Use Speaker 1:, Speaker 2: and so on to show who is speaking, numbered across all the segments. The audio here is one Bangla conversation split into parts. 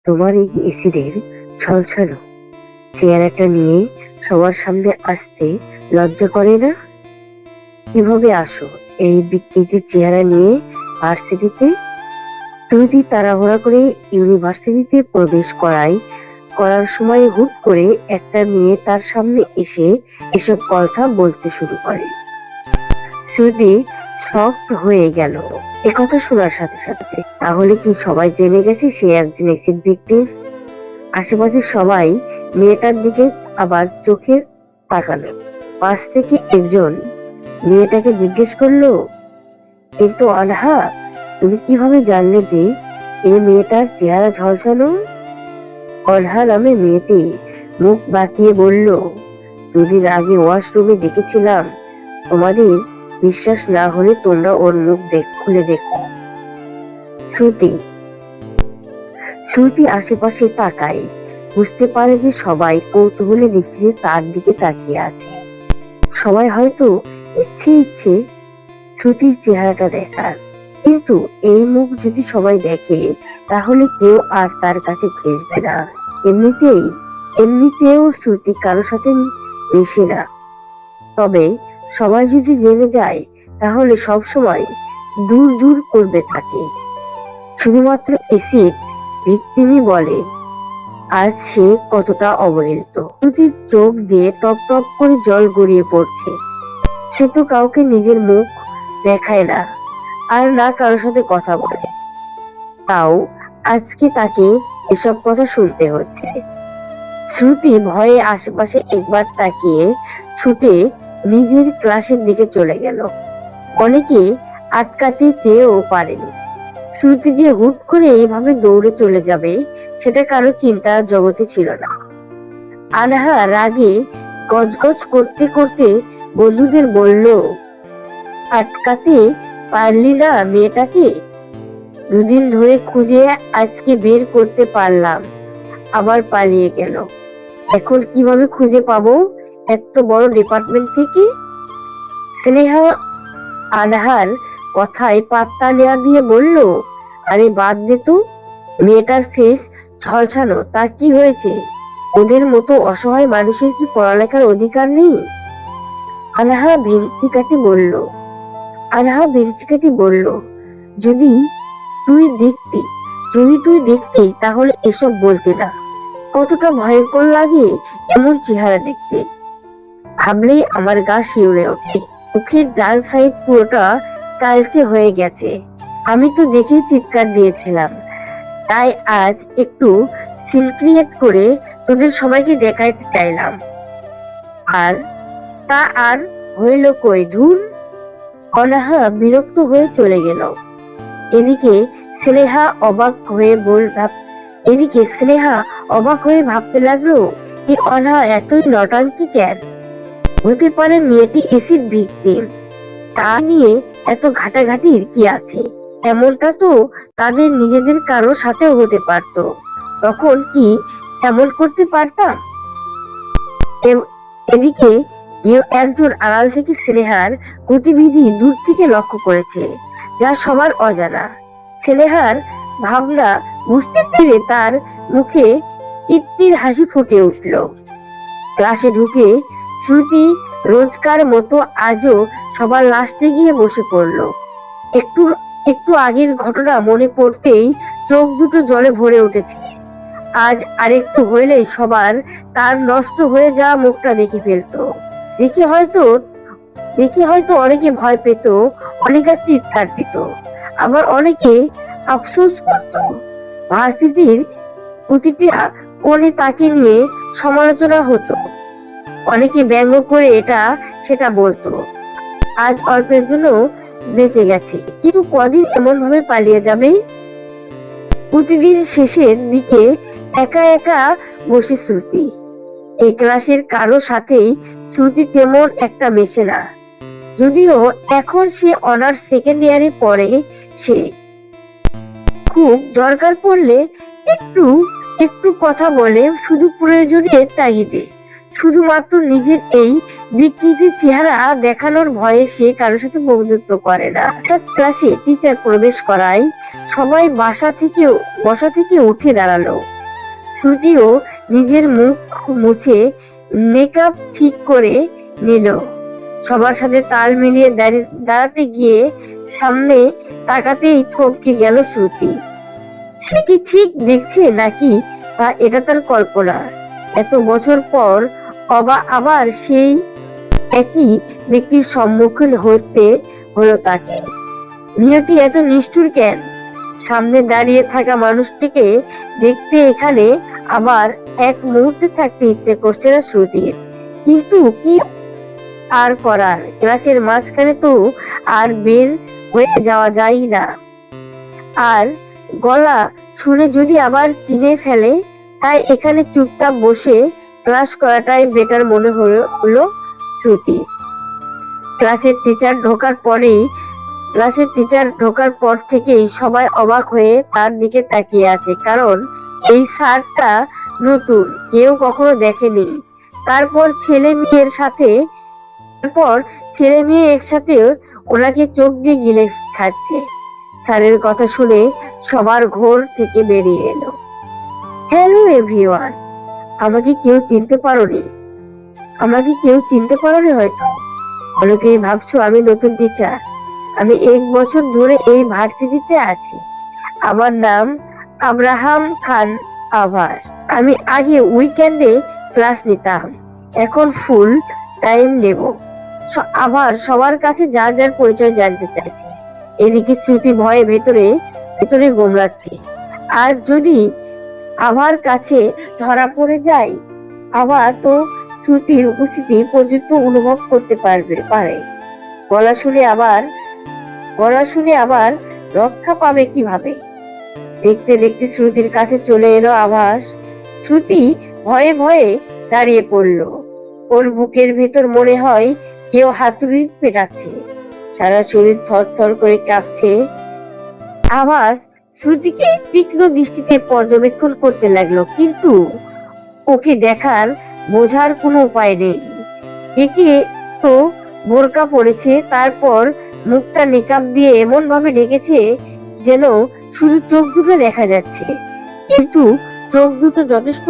Speaker 1: তোমার এই এসিডের ছলছালো চেহারাটা নিয়ে সবার সামনে আসতে লজ্জা করে না? কিভাবে আসো এই বিকৃতির চেহারা নিয়ে ভার্সিটিতে? যদি তাড়াহুড়া করে ইউনিভার্সিটিতে প্রবেশ করার সময় হুট করে একটা মেয়ে তার সামনে এসে এসব কথা বলতে শুরু করে। শ্রুতি শক হয়ে গেল একথা শোনার সাথে সাথে। তাহলে কি সবাই জেনে গেছে সে একজন এসিড ভিকটিম? আশেপাশে সবাই মেয়েটার দিকে আবার চোখে তাকালো। পাশ থেকে একজন মেয়েটাকে জিজ্ঞেস করলো, কিন্তু আনহা, তুমি কিভাবে জানলে যে এই মেয়েটার চেহারা ঝলসানো? অনহা নামে মেয়েটি মুখ বাঁকিয়ে বলল, দুদিন আগে ওয়াশরুমে দেখেছিলাম। তোমাদের বিশ্বাস না হলে তোমরা ওর মুখ খুলে দেখো। শ্রুতি শ্রুতি আশেপাশে তাকায়, বুঝতে পারে যে সবাই কৌতূহলী দৃষ্টিতে তার দিকে তাকিয়ে আছে। সবাই হয়তো ইচ্ছে ইচ্ছে শ্রুতির চেহারাটা দেখার, কিন্তু এই মুখ যদি সবাই দেখে তাহলে কেউ আর তার কাছে ঘেঁষবে না। এমনিতেও শ্রুতি কারোর সাথে মিশে না। তবে সবাই যদি জেনে যায় তাহলে সব সময় দূর দূর করবে তাকে। শুধুমাত্র এসিড ভিকটিমই বলে আজ সে কতটা অবহেলিত। শ্রুতির চোখ দিয়ে টপ টপ করে জল গড়িয়ে পড়ছে। সে তো কাউকে নিজের মুখ দেখায় না, আর না কারোর সাথে কথা বলে। তাও আজকে তাকে এসব কথা শুনতে হচ্ছে। শ্রুতি ভয়ে আশেপাশে একবার তাকিয়ে ছুটে নিজের ক্লাসের দিকে চলে গেল। অনেকে আটকাতে চেয়েও পারেনি। শ্রুতি যে হুট করে এইভাবে দৌড়ে চলে যাবে সেটা কারো চিন্তার জগতে ছিল না। আনহা রাগে গজগজ করতে করতে বন্ধুদের বলল, আটকাতে পারলি না মেয়েটাকে? দুদিন ধরে খুঁজে আজকে বের করতে পারলাম, আবার পালিয়ে গেল। এখন কিভাবে খুঁজে পাবো এত বড় ডিপার্টমেন্ট থেকে? স্নেহা আনহার কথায় পাত্তা নেওয়া দিয়ে বলল, আরে বাদ দে তো, মেয়েটার ফেস ঝলসানো, তার কি হয়েছে? ওদের মতো অসহায় মানুষের কি পড়ালেখার অধিকার নেই? আনহা ভেরিচিকাটি বলল, যদি তুই দেখতি তাহলে এসব বলতে না। কতটা ভয়ঙ্কর লাগে এমন চেহারা দেখতে, ভাবলেই আমার গা শিউরে ওঠে। মুখের ডান সাইড পুরোটা কালচে হয়ে গেছে। আমি তো দেখে চিৎকার দিয়েছিলাম, তাই আজ একটু সিন ক্রিয়েট করে তোদের সবাইকে দেখাতে চাইলাম। আর তা আর হইল কই, ধুর। অনাহা বিরক্ত হয়ে চলে গেল। এদিকে স্নেহা অবাক হয়ে ভাবতে লাগলো, কি অনাহা এতই নটাঙ্কি কেন? হতে পারে মেয়েটি এসিড ভিকটিম, তা নিয়ে এত ঘাটাঘাটির কি আছে? এমনটা তো তাদের নিজেদের কারো সাথেও হতে পারত, তখন কি এমন করতে পারতাম? এদিকে কেউ একজন আড়াল থেকে স্নেহার গতিবিধি দূর থেকে লক্ষ্য করেছে, যা সবার অজানা। স্নেহার ভাবনা বুঝতে পেরে তার মুখে তৃপ্তির হাসি ফুটে উঠল। ক্লাসে ঢুকে শ্রুতি রোজকার মতো আজও সবার লাস্টে গিয়ে বসে পড়ল। একটু একটু আগের ঘটনা মনে পড়তেই চোখ দুটো জলে ভরে উঠেছে। আজ আরেকটু হইলেই সবার তার নষ্ট হয়ে যাওয়া মুখটা দেখে ফেলতো। দেখে হয়তো অনেকে ভয় পেত, অনেকে চিৎকার দিত, আবার অনেকে আফসোস করত। ভার্সিটির প্রতিটি কোণে তাকে নিয়ে সমালোচনা হতো, অনেকে ব্যঙ্গ করে এটা সেটা বলতো। আজ অল্পের জন্য বেঁচে গেছে, কিন্তু কদিন এমন ভাবে পালিয়ে যাবে? প্রতিদিন শেষের দিকে একা একা বসে শ্রুতি। এই ক্লাসের কারো সাথেই শ্রুতি তেমন একটা মেশে না, যদিও এখন সে অনার্স সেকেন্ড ইয়ারে পড়ে। সে খুব দরকার পড়লে একটু একটু কথা বলে, শুধু প্রয়োজনের তাগিদে। শুধুমাত্র নিজের এই বিকৃতির চেহারা দেখানোর ভয়ে সে কারোর সাথে বন্ধুত্ব করে না। হঠাৎ ক্লাসে টিচার প্রবেশ করায় সবাই বসা থেকে উঠে দাঁড়ালো। শ্রুতিও নিজের মুখ মুছে মেকআপ ঠিক করে নিল। সবার সাথে তাল মিলিয়ে দাঁড়াতে গিয়ে সামনে তাকাতেই থমকে গেল শ্রুতি। সে কি ঠিক দেখছে নাকি বা এটা তার কল্পনা? এত বছর পর আবার সেই একই ব্যক্তির সম্মুখীন হতে হলো তাকে। নিয়তি এত নিষ্ঠুর কেন? সামনে দাঁড়িয়ে থাকা মানুষটিকে দেখতে এখানে আবার এক মুহূর্তে থাকতে ইচ্ছে করছে না শ্রুতির। কিন্তু কি আর করার, ক্লাসের মাঝখানে তো আর বের হয়ে যাওয়া যায় না। আর গলা শুনে যদি আবার চিনে ফেলে, তাই এখানে চুপচাপ বসে ক্লাস করাটাই বেটার মনে হলো শ্রুতি। ক্লাসের টিচার ঢোকার পর থেকেই সবাই অবাক হয়ে তার দিকে তাকিয়ে আছে, কারণ এই স্যারটা নতুন, কেউ কখনো দেখেনি। তারপর ছেলে মেয়ে একসাথে ওনাকে চোখ দিয়ে গিলে খাচ্ছে। স্যারের কথা শুনে সবার ঘোর থেকে বেরিয়ে এলো। হ্যালো এভরিওয়ান, আমাকে কেউ চিনতে পারোনি হয়তো। অনেকেই ভাবছো আমি নতুন টিচার। আমি 1 বছর ধরে এই ভার্সিটিতে আছি। আমার নাম আব্রাহাম খান আভাস। আমি আগে উইকেন্ডে ক্লাস নিতাম, এখন ফুল টাইম নেব। আবার সবার কাছে যার পরিচয় জানতে চাইছে। এদিকে শ্রুতি ভয়ে ভেতরে গোমড়াচ্ছে। আর যদি আবার কাছে ধরা পড়ে যায়, আবার তো শ্রুতির উপস্থিতি পর্যন্ত অনুভব করতে পারে। গলা শুনে আবার রক্ষা পাবে কিভাবে? দেখতে দেখতে শ্রুতির কাছে চলে এলো আভাস। শ্রুতি ভয়ে ভয়ে দাঁড়িয়ে পড়লো। ওর বুকের ভেতর মনে হয় কেউ হাতুড়ি পেটাচ্ছে। সারা শরীর থরথর করে কাঁপছে। আভাস শ্রুতিকে তীক্ষ্ণ দৃষ্টিতে পর্যবেক্ষণ করতে লাগলো, কিন্তু ওকে বোঝার কোনো উপায় নেই। একে তো বোরকা পড়েছে, তারপর মুখটা মেকআপ দিয়ে এমন ভাবে ঢেকেছে যেন শুধু চোখ দুটো দেখা যাচ্ছে, কিন্তু চোখ দুটো যথেষ্ট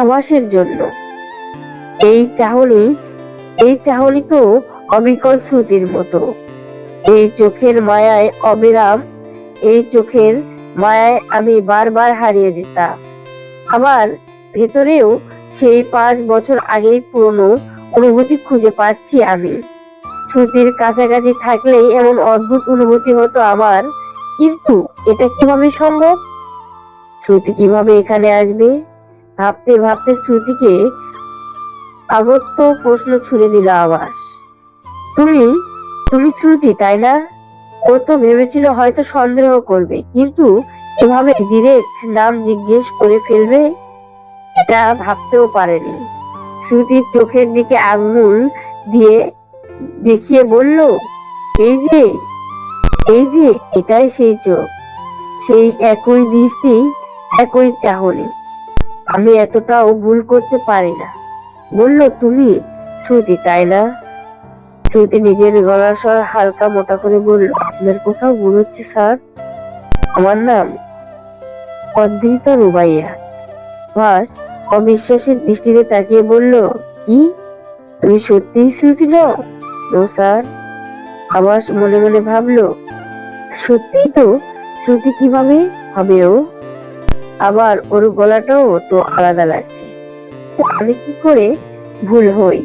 Speaker 1: আভাসের জন্য। এই চাহনি তো অবিকল শ্রুতির মতো। এই চোখের মায়ায় আমি বারবার হারিয়ে যেতাম। আবার ভেতরেও সেই 5 বছর আগের পুরনো অনুভূতি খুঁজে পাচ্ছি আমি। শ্রুতির কাছাকাছি থাকলেই এমন অদ্ভুত অনুভূতি হতো আমার, কিন্তু এটা কিভাবে সম্ভব? শ্রুতি কিভাবে এখানে আসবে? ভাবতে ভাবতে শ্রুতিকে আগত প্রশ্ন ছুড়ে দিল আভাস। তুমি শ্রুতি, তাই না? ও তো ভেবেছিল হয়তো সন্দেহ করবে, কিন্তু এভাবে ডিরেক্ট নাম জিজ্ঞেস করে ফেলবে এটা ভাবতেও পারেনি। শ্রুতির চোখের দিকে আঙ্গুল দিয়ে দেখিয়ে বলল, এই যে এটাই সেই চোখ, সেই একই দৃষ্টি, একই চাহনি। আমি এতটাও ভুল করতে পারি না। বলল, তুমি শ্রুতি, তাই না? শ্রুতি নিজের গলার স্বর হালকা মোটা করে বলল, আপনার কোথাও ভুল হচ্ছে স্যার। আমার নাম অদ্রিতা রুবাইয়া। আভাস অবিশ্বাসের দৃষ্টিতে তাকিয়ে বলল, কি তুমি সত্যিই শ্রুতি নও? No sir. আভাস মনে মনে ভাবলো, সত্যিই তো, শ্রুতি কিভাবে হবে ও? আবার ওর গলাটাও তো আলাদা লাগছে। তো আমি কি করে ভুল হই?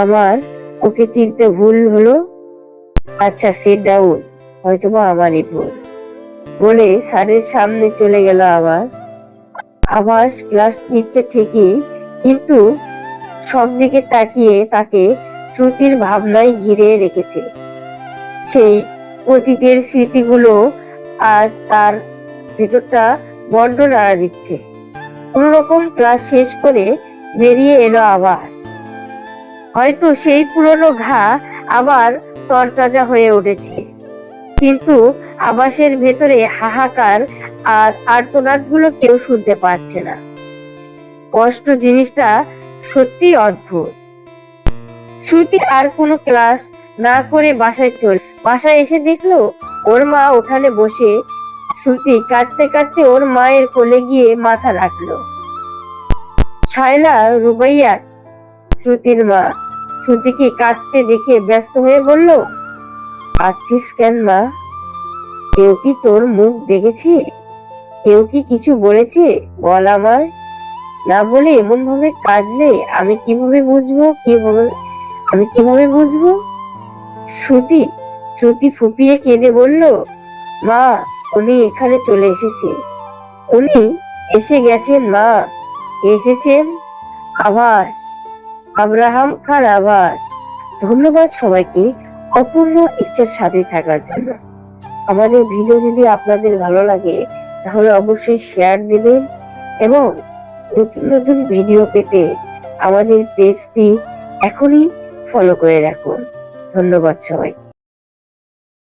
Speaker 1: আমার ওকে চিনতে ভুল হলো? আচ্ছা, সিট ডাউন, হয়তোবা আমারই ভুল। বলে স্যারের সামনে চলে গেল আভাস ক্লাস নিচ্ছে ঠিকই, কিন্তু সব দিকে তাকিয়ে তাকে শ্রুতির ভাবনায় ঘিরে রেখেছে। সেই অতীতের স্মৃতিগুলো আজ তার ভেতরটা বড্ড নাড়া দিচ্ছে। কোনরকম ক্লাস শেষ করে বেরিয়ে এলো আভাস। হয়তো সেই পুরনো ঘা আবার তরতাজা হয়ে উঠেছে, কিন্তু আভাসের ভেতরে হাহাকার আর আর্তনাদ গুলো কেউ শুনতে পাচ্ছে না। কষ্ট জিনিসটা সত্যি অদ্ভুত। শ্রুতি আর কোনো ক্লাস না করে বাসায় এসে দেখলো ওর মা উঠানে বসে। শ্রুতি কাঁদতে কাঁদতে ওর মায়ের কোলে গিয়ে মাথা রাখলো। শায়লা রুবাইয়া, শ্রুতির মা, শ্রুতিকে কাঁদতে দেখে ব্যস্ত হয়ে বলল, কাঁদছিস কেন মা? কেউ কি তোর মুখ দেখেছে? কেউ কি কিছু বলেছে? বল আমায়। না বলে এমন ভাবে কাঁদলে আমি কিভাবে বুঝবো? শ্রুতি শ্রুতি ফুপিয়ে কেঁদে বলল, মা, উনি এখানে চলে এসেছে। উনি এসে গেছেন মা। এসেছেন? আভাস, আব্রাহাম খান আভাস। ধন্যবাদ সবাইকে অপূর্ণ ইচ্ছার সাথে থাকার জন্য। আমাদের ভিডিও যদি আপনাদের ভালো লাগে তাহলে অবশ্যই শেয়ার দিবেন এবং নতুন নতুন ভিডিও পেতে আমাদের পেজটি এখনই ফলো করে রাখুন। ধন্যবাদ সবাইকে।